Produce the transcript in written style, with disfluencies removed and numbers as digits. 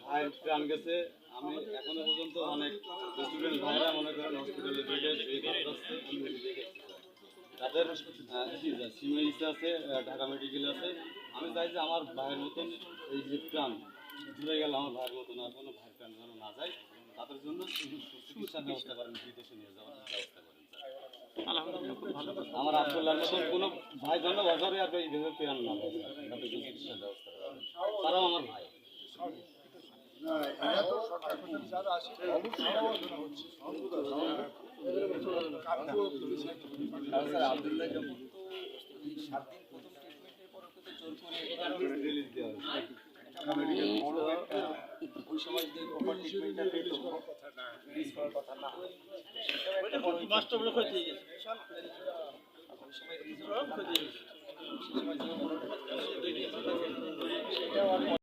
ভাইয়ের প্রাণ গেছে। আমি এখনো পর্যন্ত অনেক স্টুডেন্ট ভাইরা মনে করেন হসপিটালে বেডে শুয়ে কাটাচ্ছে, আমি নিজে দেখছি তাদের সিমেন্স আছে, ঢাকা মেডিকেল আছে। আমি চাই যে আমার ভাইয়ের মতন এই যে প্রাণ জুড়ে গেল, আমার ভাইয়ের মতন আর কোনো ভাইয়ের প্রাণ যেন না যায়, তাদের জন্য চিকিৎসার ব্যবস্থা করেন, বিদেশে নিয়ে যাওয়ার ব্যবস্থা করেন। আমার আব্দুল্লাহর মতন কোনো ভাই যেন বছরে আর এইভাবে প্রাণ না যায়, তাদের জন্য চিকিৎসার ব্যবস্থা করেন। তারাও আমার ভাই। আব্দুল্লাহ যখন 7 দিন প্রথম ট্রিটমেন্টের পর ওকে তো জোর করে রিলিজ দেওয়া হয়েছে। ওই সময় যদি প্রপার ট্রিটমেন্টটা পেত, রিলিজ করার কথা না, ওইটা মাস্টার ব্লক হয়ে গেছে। ওই সময় রিলিজ করার কথা, সেই সময়